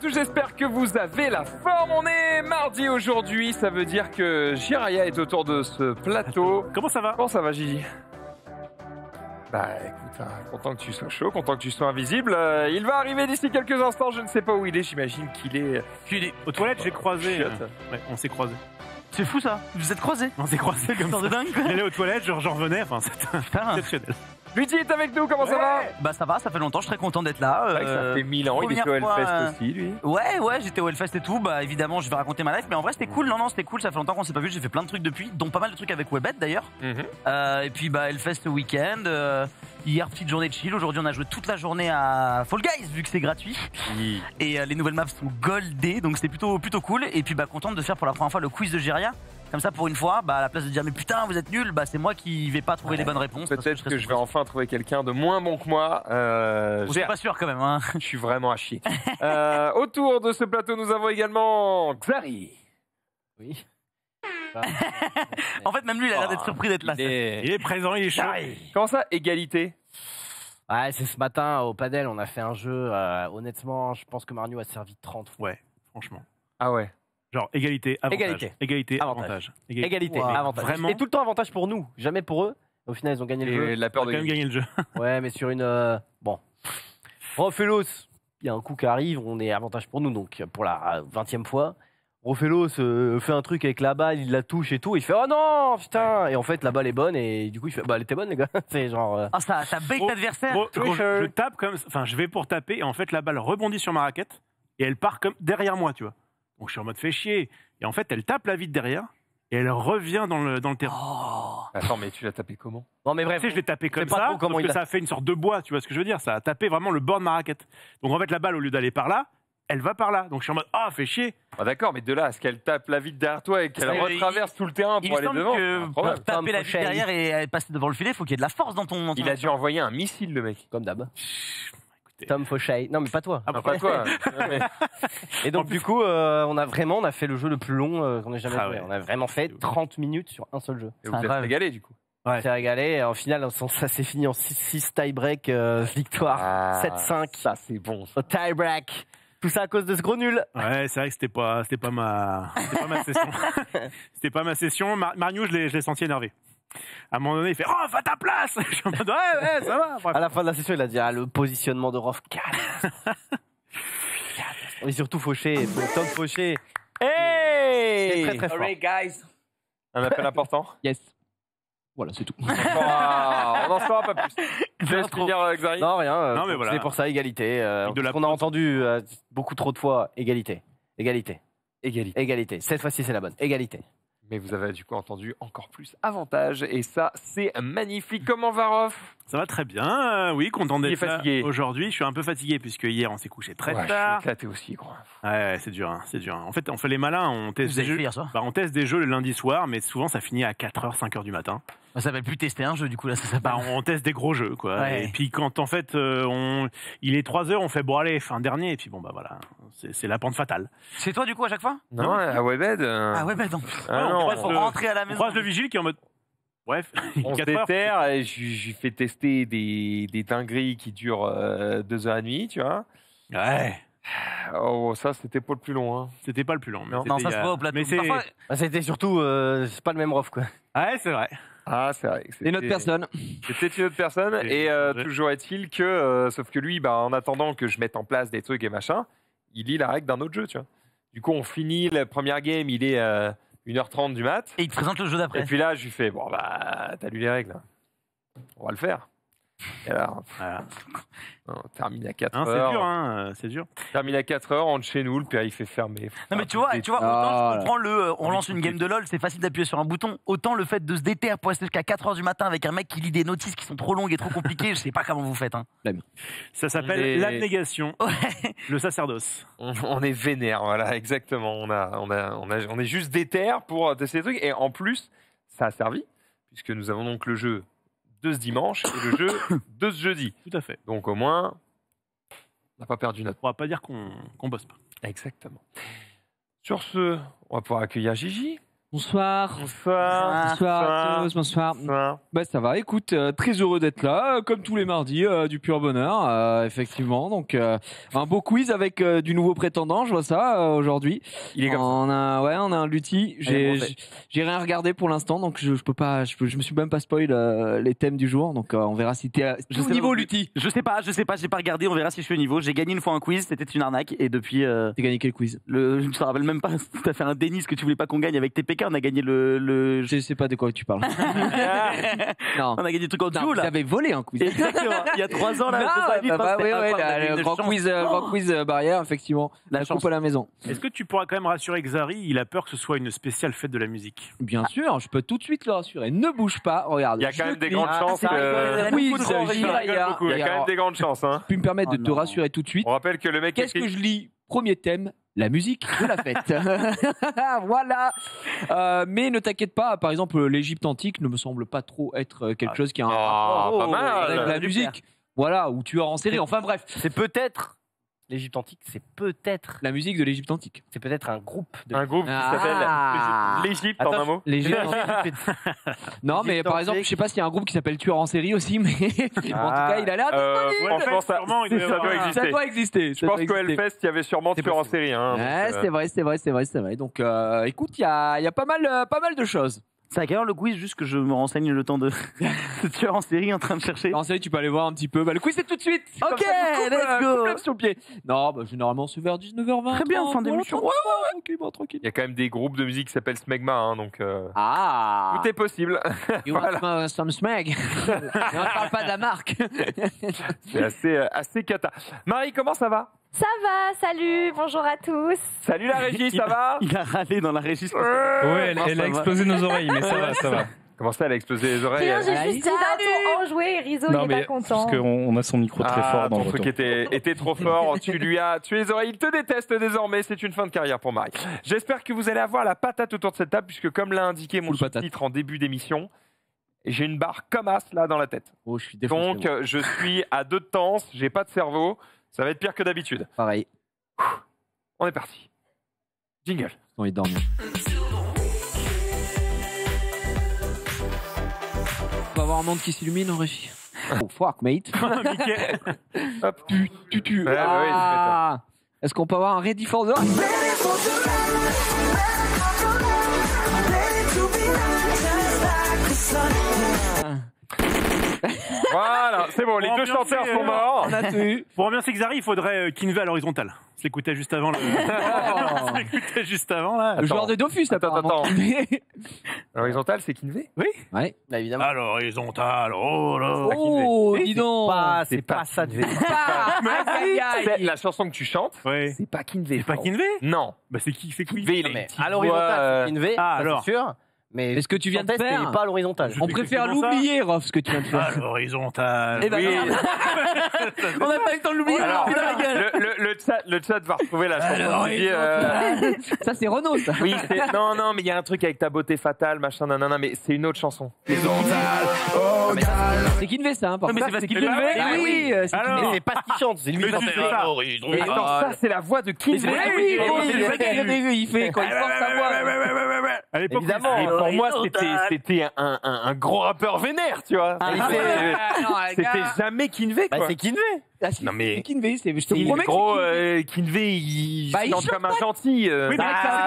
tous, j'espère que vous avez la forme. On est mardi aujourd'hui, ça veut dire que Jiraya est autour de ce plateau. Comment ça va? Comment ça va, Gigi? Bah écoute, content que tu sois chaud, content que tu sois invisible. Il va arriver d'ici quelques instants, je ne sais pas où il est, j'imagine qu'il est... Aux toilettes, j'ai croisé. Chiotte. Ouais, on s'est croisés. C'est fou ça, vous êtes croisés. On s'est croisés comme Genre ça. de dingue quoi. J'allais aux toilettes, j'en revenais, enfin c'était Putain. exceptionnel. Luigi est avec nous, comment ça va? Bah ça va, ça fait longtemps, je suis très content d'être là. C'est vrai que ça fait 1000 ans, il était au première fois, Hellfest aussi, lui. Ouais, j'étais au Hellfest et tout, bah évidemment je vais raconter ma life, mais en vrai c'était cool, non, c'était cool, ça fait longtemps qu'on s'est pas vu, j'ai fait plein de trucs depuis, dont pas mal de trucs avec Webet d'ailleurs. Et puis bah Hellfest le week-end, hier petite journée de chill, aujourd'hui on a joué toute la journée à Fall Guys vu que c'est gratuit. Oui. Et les nouvelles maps sont goldées, donc c'était plutôt cool. Et puis bah contente de faire pour la première fois le quiz de Jiraya. Comme ça pour une fois, bah à la place de dire mais putain vous êtes nuls, bah c'est moi qui vais pas trouver les bonnes réponses. Peut-être que je vais enfin trouver quelqu'un de moins bon que moi. Je suis pas sûr quand même. Hein. Je suis vraiment à chier. Autour de ce plateau, nous avons également Xari. Oui. En fait même lui il a l'air d'être surpris d'être là. Il est présent, il est chaud. Comment ça, égalité? Ouais, c'est ce matin au padel, on a fait un jeu. Honnêtement, je pense que Marniou a servi 30 fois. Ouais, franchement. Ah ouais. Genre égalité, avantage. Égalité. Avantage. Égalité, Wow. avantage. Vraiment. Et tout le temps avantage pour nous, jamais pour eux. Au final, ils ont gagné le jeu. Et la On peur a de quand même gagné le jeu. Ouais, mais sur une. Bon. Rofelos, il y a un coup qui arrive, on est avantage pour nous, donc pour la 20e fois. Rofelos fait un truc avec la balle, il la touche et tout, il fait oh non, putain! Et en fait, la balle est bonne, et du coup, il fait bah, elle était bonne, les gars. C'est genre. Ah ça bait Gros, l'adversaire. gros, Tricher. je tape comme. Enfin, je vais pour taper, et en fait, la balle rebondit sur ma raquette, et elle part comme derrière moi, tu vois. Donc je suis en mode fait chier. Et en fait, elle tape la vitre derrière, et elle revient dans le terrain. Oh. Attends, mais tu l'as tapé comment? Non, mais Tu bref. sais, je l'ai tapé comme sais pas ça, trop comment sauf il que a- ça a fait une sorte de bois, tu vois ce que je veux dire? Ça a tapé vraiment le bord de ma raquette. Donc en fait, la balle, au lieu d'aller par là, elle va par là. Donc je suis en mode, ah, fait chier. Ah d'accord, mais de là à ce qu'elle tape la vitre derrière toi et qu'elle Parce que retraverse tout le terrain Il pour me aller semble devant, c'est que un pour problème. taper la vitre Fauchel. derrière et passer devant le filet, faut qu'il y ait de la force dans ton. Il a dû envoyer un missile, le mec. Comme d'hab. Écoutez. Tom Fauchel. Non, mais pas toi. Ah, Non, pas toi. Mais- Et donc, du coup, on a fait le jeu le plus long qu'on ait jamais Ah joué. ouais. On a vraiment fait 30 minutes sur un seul jeu. Et vous êtes grave. régalé, du coup. Ouais. On s'est régalé. Et en finale, ça s'est fini en 6-6 tie-break, victoire 7-5 Ça, c'est bon. au tie-break. Tout ça à cause de ce gros nul. Ouais, c'est vrai que c'était pas ma session. C'était pas ma session. Marniou, je l'ai senti énervé. À un moment donné, il fait, oh, va à ta place! Je suis en mode, ouais, ça va. Bref. À la fin de la session, il a dit le positionnement de Rof 4. Et surtout Fauché, Tom Fauché. Hey! Très très fort. guys. Un appel important? Yes. Voilà, c'est tout. On n'en saura pas plus. Je laisse finir Xari. Non, rien. Non, mais voilà. C'est pour ça, égalité. De la On a prod. entendu beaucoup trop de fois égalité. Égalité. Égalité. Égalité. Cette fois-ci, c'est la bonne. Égalité. Mais vous avez du coup entendu encore plus avantage et ça, c'est magnifique. Comment va Rof? Ça va très bien. Oui, content Il est d'être là fatigué. aujourd'hui. Je suis un peu fatigué puisque hier, on s'est couché très Ouais, je suis tard. éclaté aussi, gros. Ouais, c'est dur, c'est dur. En fait, on fait les malins, on teste Vous des avez fait jeux. hier soir. Bah, on teste des jeux le lundi soir, mais souvent ça finit à 4h, 5h du matin. Ça s'appelle plus tester un jeu du coup là, ça s'appelle. Bah, on teste des gros jeux, quoi. Ouais. Et puis quand en fait il est 3h, on fait bon allez, fin dernier, et puis bon bah voilà, c'est la pente fatale. C'est toi du coup à chaque fois? Non, à Webed. Ah ouais, bah non. Ah non, Faut rentrer à la On maison. croise le vigile qui est en mode. Bref, on se 4 heures. déterre et je lui fais tester des dingueries qui durent 2h30, tu vois. Ouais, Oh, ça, c'était pas le plus long, hein. c'était pas le plus long. Mais Non, Non, c'était ça se il y a- voit au plateau. Mais c'est. Parfois, Bah, c'était surtout, c'est pas le même Rof, quoi. Ouais, c'est vrai. Ah, c'est vrai. que Et notre c'était- personne. C'était une autre personne. C'est- Et ouais. toujours est-il que, sauf que lui, bah, en attendant que je mette en place des trucs et machin, il lit la règle d'un autre jeu, tu vois. Du coup, on finit la première game, il est 1h30 du mat. et il te présente le jeu Et d'après. puis là, je lui fais, bon, bah, t'as lu les règles. On va le faire. Et là, Voilà. on termine à 4 Hein, heures. c'est dur, hein, c'est dur. Termine à 4 heures, on rentre chez nous, le père il fait fermer. Non mais tu vois, autant Ah, je comprends on lance une game de LoL, c'est facile d'appuyer sur un bouton, autant le fait de se déterre pour rester jusqu'à 4h du matin avec un mec qui lit des notices qui sont trop longues et trop compliquées, je sais pas comment vous faites. Hein. Ça s'appelle Mais- l'abnégation, Ouais. le sacerdoce. On est vénère, voilà, exactement. On est juste déter pour tester des trucs. Et en plus, ça a servi, puisque nous avons donc le jeu de ce dimanche et le jeu de ce jeudi. Tout à fait. Donc au moins, on n'a pas perdu notre... On va pas dire qu'on bosse pas. Exactement. Sur ce, on va pouvoir accueillir Gigi. Bonsoir. Bonsoir. Bonsoir à tous, bonsoir. Bonsoir. Bah ça va, écoute, très heureux d'être là, comme tous les mardis, du pur bonheur, effectivement. Donc un beau quiz avec du nouveau prétendant, je vois ça aujourd'hui. Il est comme ça. On a un lutti. J'ai rien regardé pour l'instant, donc je peux pas, je me suis même pas spoil les thèmes du jour, donc on verra si t'es au niveau lutti. Je sais pas, j'ai pas regardé, on verra si je suis au niveau. J'ai gagné une fois un quiz, c'était une arnaque, et depuis. T'as gagné quel quiz? Je me rappelle même pas, t'as fait un déni, ce que tu voulais pas qu'on gagne avec TPK, on a gagné le. Je sais pas de quoi tu parles. Non. On a gagné le truc en Non, duo, vous là. avez volé un quiz. Exactement, il y a 3 ans, là. Le grand quiz barrière, effectivement. La La chance. coupe à la maison. Est-ce que tu pourras quand même rassurer Xari? Il a peur que ce soit une spéciale fête de la musique. Bien sûr, je peux tout de suite le rassurer. Ne bouge pas, regarde. Il y a quand même des clique. grandes chances ça rigole, que. Oui, beaucoup de ça, rire. j'y Ça vais, rigole beaucoup. Il y a quand même alors, des grandes chances. Hein. Tu peux me permettre de Oh te non. rassurer tout de suite. On rappelle que le mec Qu'est-ce que écrit- je lis? Premier thème, la musique de la fête. Voilà. Mais ne t'inquiète pas, par exemple, l'Égypte antique ne me semble pas trop être quelque chose qui a un rapport pas mal. avec la super. musique. Voilà, ou tu as en série. Enfin bref, C'est peut-être l'Égypte antique, c'est peut-être la musique de l'Égypte antique. un groupe de Un groupe qui Ah. s'appelle l'Égypte en un mot. L'Égypte Non, mais L'Égypte par exemple, antique. je sais pas s'il y a un groupe qui s'appelle Tueur en série aussi, mais en tout cas, il a l'air disponible. Franchement, ça, sûrement, il doit y ça avoir doit un- exister. Ça doit exister. Je pense qu'au Hellfest, il y avait sûrement C'est tueur en possible. série. Hein, Ouais, donc, c'est vrai. Donc, écoute, il y a pas mal de choses. C'est à quelle heure le quiz, juste que je me renseigne le temps de tueur en série en train de chercher. En série, tu peux aller voir un petit peu. Bah, le quiz, c'est tout de suite. Ok, Comme ça, je coupe, let's go. coupe l'homme sur le pied. Non, bah, généralement, c'est vers 19h20. Très bien, fin d'émission. Tranquille. Il y a quand même des groupes de musique qui s'appellent Smegma, hein, donc Ah. tout est possible. You want some smeg? On ne parle pas de la marque. C'est assez cata. Marie, comment ça va? Ça va, salut, bonjour à tous. Salut la régie, ça va? Il a râlé dans la régie. Ouais, elle a explosé nos oreilles, mais ça va, ça va. Comment ça, elle a explosé les oreilles? Rien, j'ai Salut. juste dit d'un ton enjoué et Rizzo il est pas content. parce qu'on a son micro très fort dans ton le truc retour. était trop fort. Tu lui as tué les oreilles. Il te déteste désormais. C'est une fin de carrière pour Marie. J'espère que vous allez avoir la patate autour de cette table, puisque comme l'a indiqué mon Full patate. sous-titre en début d'émission, j'ai une barre comme as là dans la tête. Oh, je suis défoncé. Donc je suis à 2 de temps. J'ai pas de cerveau. Ça va être pire que d'habitude. Pareil. On est parti. Jingle. J'ai envie de dormir. On va avoir un monde qui s'illumine en régie. Oh, fuck, mate. Mickey. Hop. Tu. Ouais, bah oui, Ah. Est-ce qu'on peut avoir un Ready for the... Voilà, c'est bon. Les Pour deux ambiancer, chanteurs sont morts. On a tenu. Pour ambiancer Xari, il faudrait Kinvey à l'horizontale. S'écoutait juste avant. S'écoutait juste avant, là. Le joueur de Dofus, apparemment. L'horizontale, c'est Kinvey? Ouais. Bah, évidemment. À l'horizontale, oh là. Oh, dis donc. C'est pas ça de Ah, aïe, aïe, C'est aïe. la chanson que tu chantes. Ouais. C'est pas Kinvey. C'est pas frérot. Kinvey? Non. Bah c'est qui? C'est qui? Kinvey, il a Mais une petite à voix, l'horizontale, c'est Kinvey, Ah, ça, alors. c'est sûr. Mais Mais ce que tu viens de chantait, faire- c'était pas à l'horizontale. On préfère l'oublier, Rof, ce que tu viens de À faire. l'horizontale. Eh ben, Oui. merde. On n'a pas eu le temps de l'oublier. Alors, Putain, la gueule. le chat va retrouver la chanson. qui dit, Ça, c'est Renault, ça. oui, non, mais il y a un truc avec ta beauté fatale, machin, nanana, mais c'est une autre chanson. C'est Kinvey, ça, hein, par Non, mais contre. c'est parce qu'il Kinvey. le Ah fait. oui, c'est Alors. Kinvey. Mais c'est pas ce qu'il chante, c'est lui Mais qui c'est chante. ça. Et attends, ça, c'est la voix de Kinvey. Oui, oui, il fait quand il porte sa voix. À l'époque, Évidemment. Et pour moi, c'était un gros rappeur vénère, tu vois. Ah, C'était jamais Kinvey, Bah, quoi. c'est Kinvey. Ah, si, Non, mais- c'est Kinvey, je te Il est promets que gros, c'est Kinvey, il Bah, il chante chante comme un gentil. Oui, mais Bah,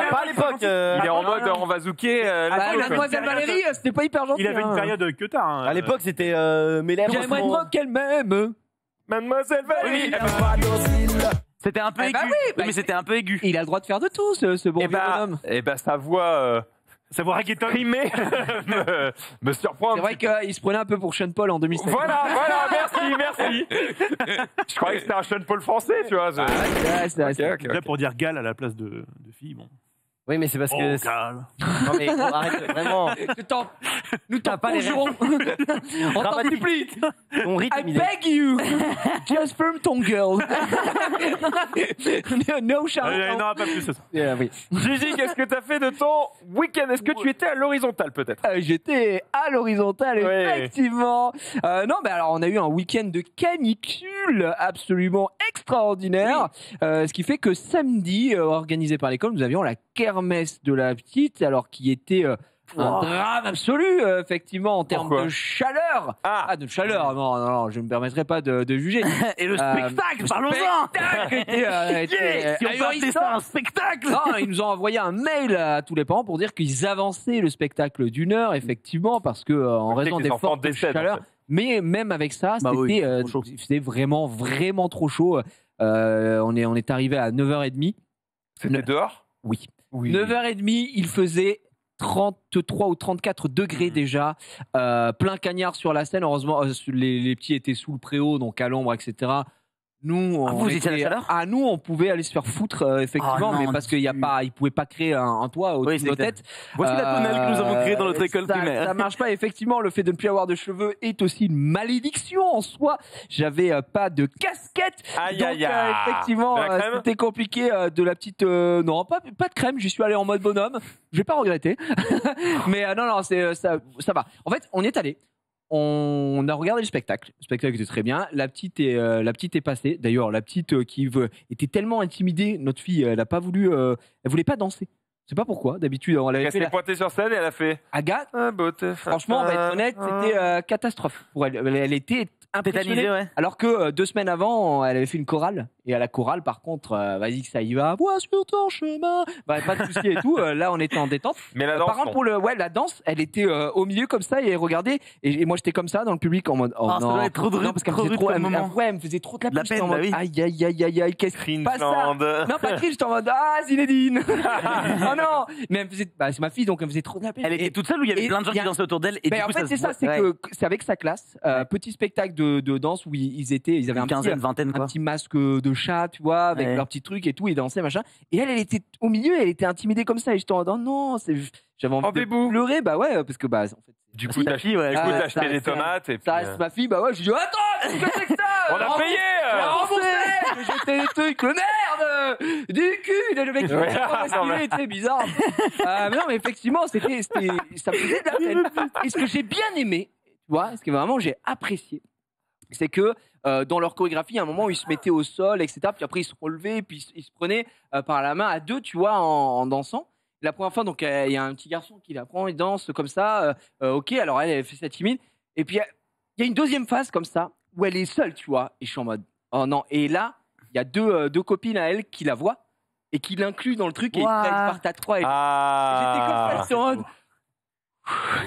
pas à l'époque. Il est en mode en bazooké. Ah, il a Mademoiselle une période- Valérie, c'était pas hyper gentil. il avait une hein. période que tard. hein. À l'époque, c'était mes lèvres. J'aimerais sont- moi qu'elle m'aime. Mademoiselle Valérie. C'était un peu Eh aigu. bah oui, bah, mais c'était un peu aigu. Il a le droit de faire de tout, ce bon Et vieux bonhomme. bah, sa voix Ça voit reggaeton. primée me surprend. C'est vrai qu'il se prenait un peu pour Sean Paul en 2007. Voilà, merci. Je croyais que c'était un Sean Paul français, tu vois. Ouais, c'est vrai, c'est vrai. Ok, Là, pour dire gal à la place de fille, bon. Oui, mais c'est parce que. Oh, calme. Non, mais arrête, vraiment. Nous t'en pas les conjurons. On t'en supplie. Ton rythme, I il est. beg you. Just firm ton girl. No shout. Non, pas plus. Ça. Oui. Gigi, qu'est-ce que t'as fait de ton week-end? Est-ce que tu étais à l'horizontale, peut-être? J'étais à l'horizontale, Ouais. effectivement. Non, mais alors on a eu un week-end de canicule absolument extraordinaire. Ce qui fait que samedi, organisé par l'école, nous avions la kermesse de la petite, alors qui était un drame absolu, effectivement, en termes Pourquoi de chaleur. De chaleur, non, je ne me permettrai pas de juger. Et le spectacle, parlons-en. Était Si on peut appeler ça un spectacle. non, ils nous ont envoyé un mail à tous les parents pour dire qu'ils avançaient le spectacle d'1 heure, effectivement, parce que en raison des fortes chaleurs. Mais même avec ça, c'était vraiment, vraiment trop chaud. On est arrivé à 9h30. C'était dehors? Oui. 9h30, il faisait 33 ou 34 degrés déjà. Plein cagnard sur la scène. Heureusement, les petits étaient sous le préau, donc à l'ombre, etc. Nous, vous étiez à la chaleur ? Nous, on pouvait aller se faire foutre, effectivement, mais parce qu'ils ne pouvaient pas créer un toit au-dessus de nos têtes. Voici la tonnelle que nous avons créée dans notre école primaire. Ça marche pas, effectivement. Le fait de ne plus avoir de cheveux est aussi une malédiction en soi. J'avais pas de casquette. Effectivement, c'était compliqué. De la petite. Non, pas de crème. J'y suis allé en mode bonhomme. Je vais pas regretter. Mais non, ça va. En fait, on y est allé. On a regardé le spectacle. Le spectacle était très bien. La petite est passée. D'ailleurs, la petite était tellement intimidée. Notre fille, elle a pas voulu. Elle voulait pas danser. Je sais pas pourquoi. D'habitude, on l'avait fait. Elle s'est pointée sur scène et elle a fait. Agathe. Franchement, on va être honnête, c'était catastrophe pour elle. Elle était impressionnée. Ouais. Alors que 2 semaines avant, elle avait fait une chorale. Et à la chorale, par contre, vas-y que ça y va. Vois sur ton chemin. Pas de souci et tout. Là, on était en détente. Mais la danse. Par contre, la danse, elle était au milieu comme ça et elle regardait. Et moi, j'étais comme ça dans le public en mode. Oh non. Ça doit être trop drôle. Parce qu'elle me faisait trop. Elle me faisait trop de la peine. En mode, aïe, qu'est-ce qui se passe ça? Non, pas cringe, j'étais en mode Zinedine. Oh non. Mais elle me faisait. C'est ma fille, donc elle me faisait trop de la peine. Elle était toute seule ou il y avait plein de gens qui dansaient autour d'elle? En fait, c'est ça. C'est que c'est avec sa classe. Petit spectacle de danse où ils avaient un petit masque de chat, tu vois, avec leurs petits trucs et tout, ils dansaient, machin. Et elle était au milieu, elle était intimidée comme ça. Et j'étais en mode, non, j'avais envie de pleurer, parce que, en fait. Du coup, t'as acheté des tomates et puis. Ça reste ma fille, je lui dis, attends, qu'est-ce que c'est que ça? On a payé! J'ai jeté des trucs, merde! Du cul! Le mec, c'est bizarre. Mais non, mais effectivement, ça me faisait de la peine. Et ce que j'ai bien aimé, tu vois, ce que vraiment j'ai apprécié, c'est que dans leur chorégraphie, il y a un moment où ils se mettaient au sol, etc. Puis après, ils se relevaient, puis ils se prenaient par la main à 2, tu vois, en dansant. La première fois, donc, il y a un petit garçon qui la prend, il danse comme ça. Ok, alors elle fait sa timide. Et puis, il y a une deuxième phase comme ça, où elle est seule, tu vois. Et je suis en mode, oh non. Et là, il y a deux copines à elle qui la voient et qui l'incluent dans le truc. Et ils partent à 3. Et j'étais comme ça, sur en mode...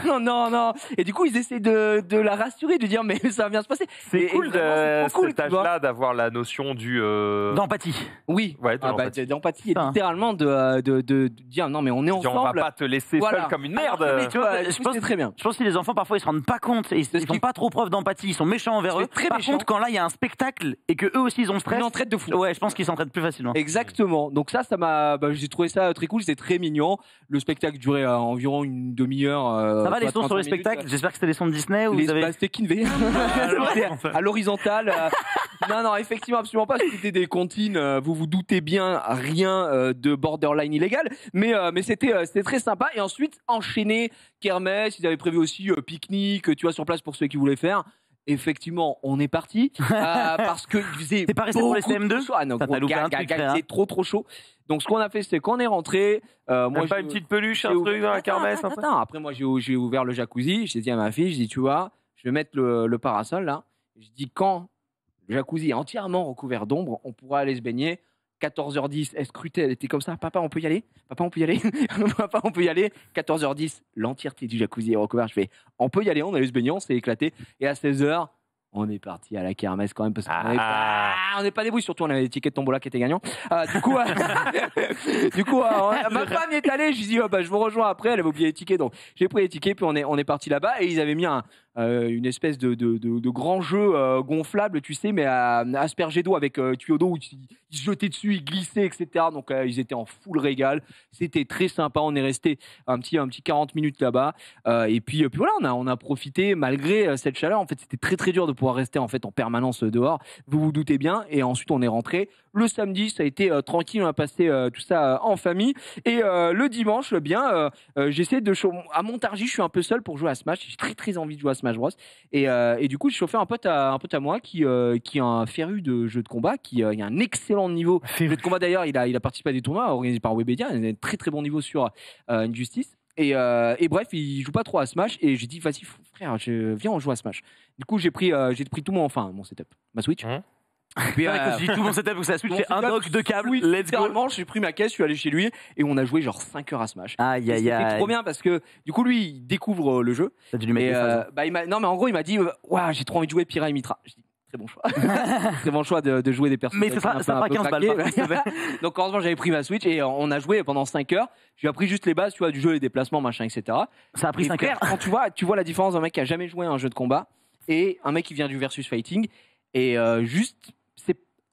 Non. Et du coup, ils essaient de la rassurer, de dire mais ça va bien se passer. C'est cool cet âge-là d'avoir la notion d'empathie. Oui, d'empathie et littéralement de dire non mais on est ensemble. On va pas te laisser seul comme une merde. Tu vois, je pense très bien. Je pense que les enfants parfois ils se rendent pas compte et ils font pas trop preuve d'empathie, ils sont méchants envers eux. Par contre, quand là il y a un spectacle et que eux aussi ils ont stress, ils entraident de fou. Ouais, je pense qu'ils s'entraident plus facilement. Exactement. Donc ça m'a, j'ai trouvé ça très cool, c'était très mignon. Le spectacle durait environ une demi-heure. Ça va les sons sur les spectacles? J'espère que c'était les sons de Disney ou c'était Kinvey à l'horizontale. Non, effectivement, absolument pas. C'était des comptines. Vous vous doutez bien, rien de borderline illégal. Mais c'était très sympa. Et ensuite, enchaîné kermesse. Ils avaient prévu aussi pique-nique, tu vois, sur place pour ceux qui voulaient faire. Effectivement, on est parti parce que il faisait. T'es pas resté pour les CM2? Ah non, c'est trop chaud. Donc ce qu'on a fait, c'est qu'on est rentré. Moi, pas une petite peluche, un truc dans la kermesse. Attends. Après, moi, j'ai ouvert le jacuzzi. J'ai dit à ma fille, tu vois, je vais mettre le parasol là. Je dis quand le jacuzzi est entièrement recouvert d'ombre, on pourra aller se baigner. 14h10, elle scrutait, elle était comme ça. Papa, on peut y aller? Papa, on peut y aller? Papa, on peut y aller? 14h10, l'entièreté du jacuzzi est recouvert. Je fais, on peut y aller, on allait se baigner, on s'est éclaté. Et à 16h, on est parti à la kermesse quand même parce qu'on n'est pas débrouillés, surtout on avait les tickets de tombola qui étaient gagnants. Du coup, ma femme y est allée, je lui ai dit je vous rejoins après, elle avait oublié les tickets, donc j'ai pris les tickets puis on est parti là-bas et ils avaient mis une espèce de grand jeu gonflable, tu sais, mais aspergé d'eau avec tuyau d'eau où ils se jetaient dessus, ils glissaient, etc. Donc ils étaient en full régal. C'était très sympa. On est resté un petit 40 minutes là-bas. Et puis voilà, on a profité malgré cette chaleur. En fait, c'était très très dur de pouvoir rester en fait en permanence dehors. Vous vous doutez bien. Et ensuite, on est rentré. Le samedi, ça a été tranquille. On a passé tout ça en famille. Et le dimanche, j'essaie de à Montargis, je suis un peu seul pour jouer à Smash. J'ai très très envie de jouer à Smash Smash Bros. Et du coup, je chauffais un pote à moi qui est un féru de jeux de combat, qui a un excellent niveau. Jeux de combat d'ailleurs, il a participé à des tournois organisés par Webedia, il a un très très bon niveau sur Injustice. Et bref, il joue pas trop à Smash et j'ai dit vas-y frère, viens on joue à Smash. Du coup, j'ai pris tout mon setup, ma Switch. Puis, j'ai tout mon setup, c'est la Switch, c'est un dock, 2 câbles, let's go. J'ai pris ma caisse, je suis allé chez lui et on a joué genre 5 heures à Smash. C'était trop bien parce que du coup lui il découvre le jeu. T'as dû lui mettre des phases. Non mais en gros il m'a dit ouais, j'ai trop envie de jouer Pyra et Mitra. Je dis très bon choix. Très bon choix de jouer des personnages. Mais ça fera 15 balles. Donc heureusement j'avais pris ma Switch et on a joué pendant 5 heures. J'ai appris juste les bases, tu vois, du jeu, les déplacements, machin, etc. Ça a pris 5 heures. Quand tu vois la différence d'un mec qui a jamais joué à un jeu de combat et un mec qui vient du versus fighting et juste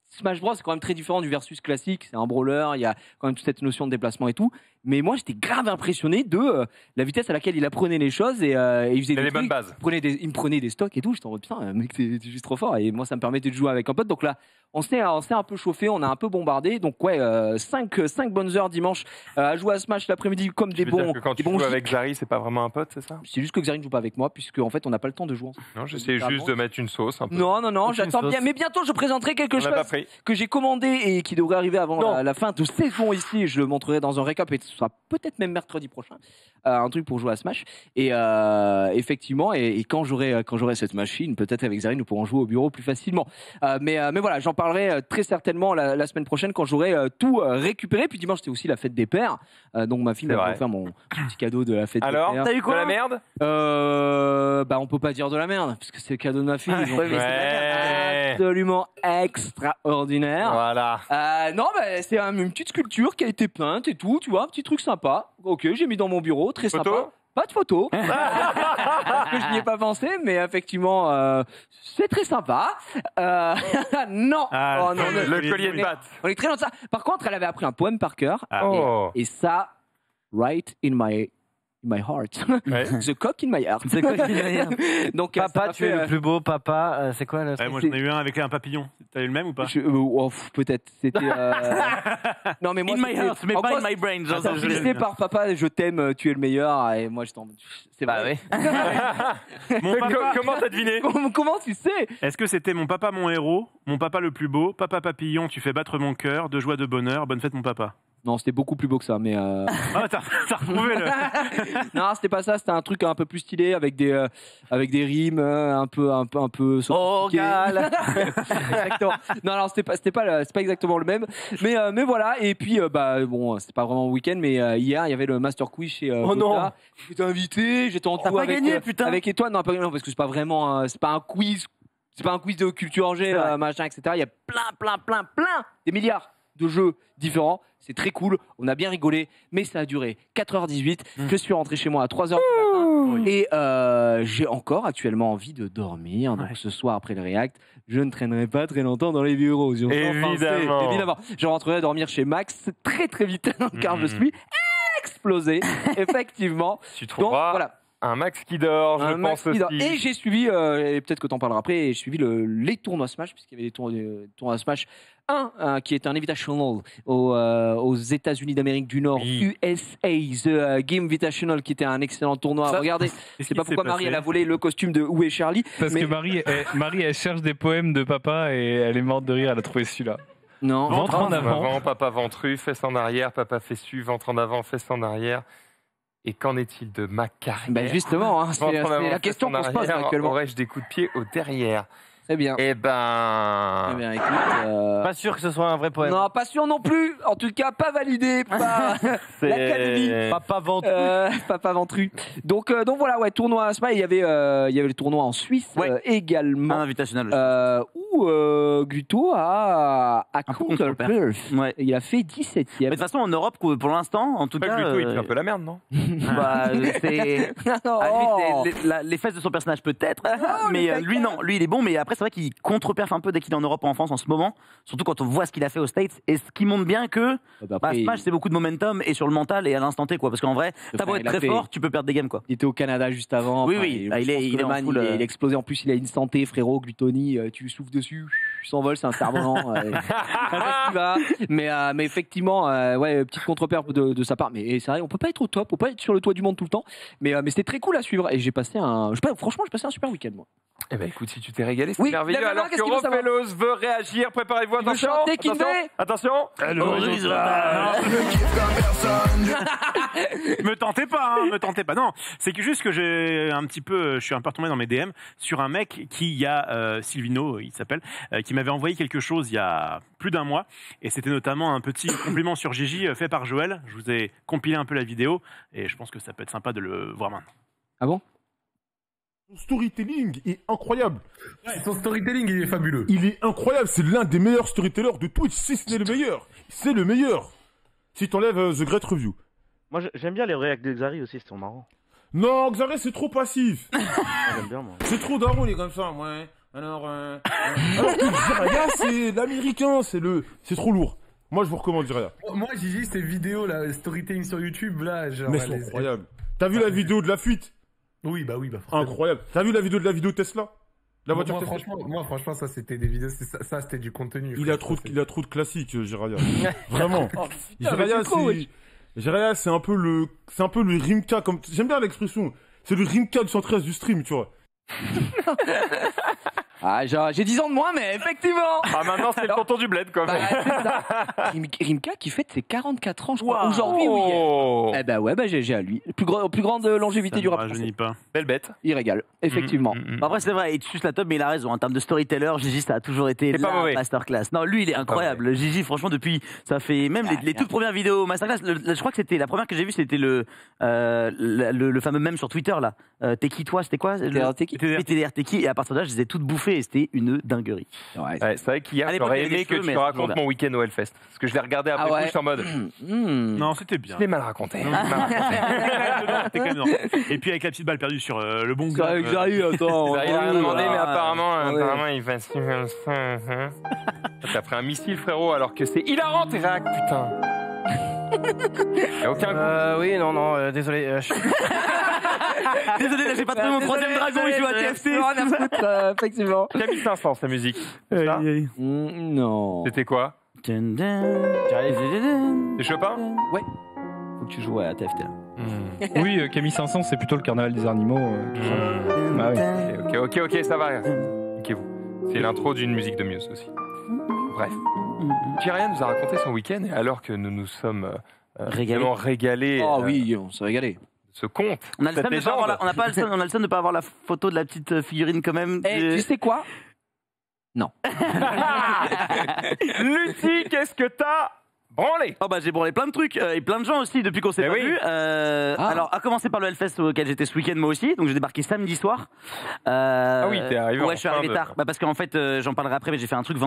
Smash Bros c'est quand même très différent du versus classique, c'est un brawler, il y a quand même toute cette notion de déplacement et tout. Mais moi j'étais grave impressionné de la vitesse à laquelle il apprenait les choses et il faisait les bonnes bases. Il me prenait des stocks et tout, j'étais en mode putain, mec t'es juste trop fort et moi ça me permettait de jouer avec un pote. Donc là on s'est un peu chauffé, on a un peu bombardé. Donc ouais, 5 bonnes heures dimanche à jouer à Smash l'après-midi comme des bons. Quand tu joues avec Zari, c'est pas vraiment un pote, c'est ça? C'est juste que Xari ne joue pas avec moi puisque en fait on n'a pas le temps de jouer ensemble. Non, j'essaie juste de mettre une sauce un peu. Non, j'attends bien. Mais bientôt je présenterai quelque chose que j'ai commandé et qui devrait arriver avant la fin de saison ici. Je le montrerai dans un récap et ce sera peut-être même mercredi prochain. Un truc pour jouer à Smash. Et effectivement, et quand j'aurai cette machine, peut-être avec Zari, nous pourrons jouer au bureau plus facilement. Mais voilà, j'en parlerai très certainement la semaine prochaine quand j'aurai tout récupéré. Puis dimanche, c'était aussi la fête des pères. Donc ma fille m'a offert mon petit cadeau de la fête des pères. Alors, t'as eu quoi? De la merde? On peut pas dire de la merde, parce que c'est le cadeau de ma fille. Absolument extraordinaire. Voilà. Non, c'est une petite sculpture qui a été peinte et tout, tu vois, un petit truc sympa. Ok, j'ai mis dans mon bureau, très Photo? sympa. Pas de photo, parce que je n'y ai pas pensé, mais effectivement, c'est très sympa. Non, non, le collier de batte. On est très loin de ça. Par contre, elle avait appris un poème par cœur, Oh. et ça, right in my heart. Ouais. The cock in my heart. C'est quoi qui derrière? Donc, Papa, tu es le plus beau, papa. C'est quoi là? Moi j'en ai eu un avec un papillon. T'as eu le même ou pas? Peut-être. C'était. Non, mais moi. In my heart, mais pas in my brain. Félicité par papa, je t'aime, tu es le meilleur. Et moi, je t'en. C'est vrai. Mon papa... Comment t'as deviné? Comment tu sais? Est-ce que c'était mon papa, mon héros, mon papa le plus beau, papa papillon, tu fais battre mon cœur, de joie, de bonheur, bonne fête mon papa? Non, c'était beaucoup plus beau que ça, mais. Ah, t'as retrouvé le. Non, c'était pas ça. C'était un truc un peu plus stylé avec des rimes un peu. Oh, gal. Exactement. Non, c'est pas exactement le même. Mais voilà. Et puis bon, c'est pas vraiment le week-end, mais hier il y avait le Master Quiz chez. Non. J'étais invité, j'étais en tout avec Étoile. Non, parce que c'est pas vraiment, c'est pas un quiz. C'est pas un quiz de culture G, machin, etc. Il y a plein, des milliards de jeux différents. C'est très cool, on a bien rigolé, mais ça a duré 4h18. Je suis rentré chez moi à 3h du matin et j'ai encore actuellement envie de dormir. Donc ce soir après le React, je ne traînerai pas très longtemps dans les bureaux. Évidemment. Je rentrerai dormir chez Max très très vite car je suis explosé. Effectivement. Tu trouveras. Donc, voilà. Un Max qui dort, je pense aussi. Et j'ai suivi, et peut-être que t'en parleras après, j'ai suivi les tournois Smash, puisqu'il y avait des tournois Smash. Qui est un invitational aux États-Unis d'Amérique du Nord, USA, The Game Invitational, qui était un excellent tournoi. Regardez, c'est pas pourquoi Marie elle a volé le costume de Où est Charlie. Parce que Marie elle cherche des poèmes de papa et elle est morte de rire, elle a trouvé celui-là. Non. Ventre en avant. Papa ventru, fesses en arrière, papa fessu, ventre en avant, fesses en arrière. Et qu'en est-il de ma carrière? Justement, c'est la question qu'on se pose actuellement. Aurais-je des coups de pied au derrière? Très bien. Eh bien, écoute, pas sûr que ce soit un vrai poème. Non, pas sûr non plus. En tout cas, pas validé par l'académie. Papa ventru. Papa ventru. Donc voilà, ouais, tournoi à Smash. Il y avait le tournoi en Suisse également. Un invitational. Où Gluto a contre-perf. Ouais. Il a fait 17e. Mais de toute façon, en Europe, pour l'instant, en tout cas. Gluto, il fait un peu la merde, non? C'est. Les fesses de son personnage, peut-être. Mais lui, non. Lui, il est bon, mais après, c'est vrai qu'il contre-perf un peu dès qu'il est en Europe ou en France en ce moment. Surtout quand on voit ce qu'il a fait aux States. Et ce qui montre bien que Smash, c'est beaucoup de momentum et sur le mental et à l'instant T, quoi. Parce qu'en vrai, t'as beau être très fort, tu peux perdre des games, quoi. Il était au Canada juste avant. Oui. Il est explosé. En plus, il a une santé, frérot. Glutoni, tu souffles dessus. s'envole, c'est un cerf-volant. Mais effectivement, ouais, petite contre-perf de sa part. Mais c'est vrai, on peut pas être au top, on peut pas être sur le toit du monde tout le temps. Mais c'était très cool à suivre. Et franchement, j'ai passé un super week-end, moi. Eh ben écoute, si tu t'es régalé, c'est Oui, merveilleux. Damien, Alors qu'est-ce que qu'il veut savoir Rofelos veut réagir, préparez-vous, Il veut attention. chanter, Kinvey. Attention. Me tentez pas. Non, c'est que juste que je suis un peu retombé dans mes DM sur un mec qui Silvino, il s'appelle, qui m'avait envoyé quelque chose il y a plus d'un mois, et c'était notamment un petit compliment sur Gigi fait par Joël. Je vous ai compilé un peu la vidéo, et je pense que ça peut être sympa de le voir maintenant. Ah bon? Son storytelling est incroyable. Son storytelling, il est fabuleux. Il est incroyable. C'est l'un des meilleurs storytellers de Twitch, si ce n'est le meilleur. C'est le meilleur. Si t'enlèves The Great Review. Moi, j'aime bien les réacts de Xari aussi, c'est marrant. Non, Xari, c'est trop passif. J'aime bien, moi. C'est trop daron, il est comme ça. Ouais. Alors que Jiraya, c'est l'américain. C'est trop lourd. Moi, je vous recommande Jiraya. Moi, Gigi, ces vidéos, là, storytelling sur YouTube, là, genre. Mais c'est incroyable. T'as vu la vidéo de la fuite? Oui, bah. Incroyable. T'as vu la vidéo Tesla? La voiture Tesla. Franchement, ça, c'était des vidéos, ça, c'était du contenu. Il a trop de classiques, Jiraya. Vraiment. Jiraya, c'est un peu le Rimka, comme, j'aime bien l'expression. C'est le Rimka du 113 du stream, tu vois. J'ai 10 ans de moins, mais effectivement. Maintenant, c'est le tonton du bled, quand même. C'est ça. Rimka qui fête ses 44 ans, je crois, aujourd'hui ou hier. Eh ben ouais, j'ai à lui. Plus grande longévité du rap français. Pas. Belle bête. Il régale, effectivement. Après, c'est vrai, il te suce la top, mais il a raison. En termes de storyteller, Gigi, ça a toujours été la masterclass. Non, lui, il est incroyable. Gigi, franchement, depuis, ça fait même les toutes premières vidéos masterclass. Je crois que c'était la première que j'ai vue, c'était le fameux mème sur Twitter, là. T'es qui, toi? C'était quoi? TDR, t'es qui? Et à partir de là, je les ai toutes bouffées et c'était une dinguerie. Ouais, c'est vrai qu'hier, j'aurais aimé que tu racontes mon week-end au Hellfest. Parce que je l'ai regardé après coup, je suis en mode. Non, c'était bien. Je l'ai mal raconté. C'était quand même non. Et puis avec la petite balle perdue sur le bon gars. Xari, attends. Il a rien demandé, mais apparemment, il va se faire ça. T'as pris un missile, frérot, alors que c'est hilarant tes réacs, putain. Y'a aucun coup. Oui, non, désolé. Désolé, là, j'ai pas trouvé mon troisième dragon, il joue à TFT. Effectivement. Camille 500, sa musique. Non. C'était quoi? C'est Chopin? Ouais. Faut que tu joues à TFT là. Oui, Camille 500, c'est plutôt le carnaval des animaux. Ah oui. Ok, ça va. Ok, c'est l'intro d'une musique de Muse aussi. Bref. Jiraya nous a raconté son week-end, et alors que nous nous sommes vraiment régalés. Oh oui, on s'est régalé. Ce conte. On a le seum de pas avoir la photo de la petite figurine quand même. Tu sais quoi? Non. Lutti, qu'est-ce que t'as branlé? Oh bah j'ai branlé plein de trucs et plein de gens aussi depuis qu'on s'est pas vu. Alors à commencer par le Hellfest auquel j'étais ce week-end moi aussi, donc j'ai débarqué samedi soir. Ah oui, t'es arrivé. Ouais, je suis arrivé tard. Parce qu'en fait j'en parlerai après, mais j'ai fait un truc vendredi.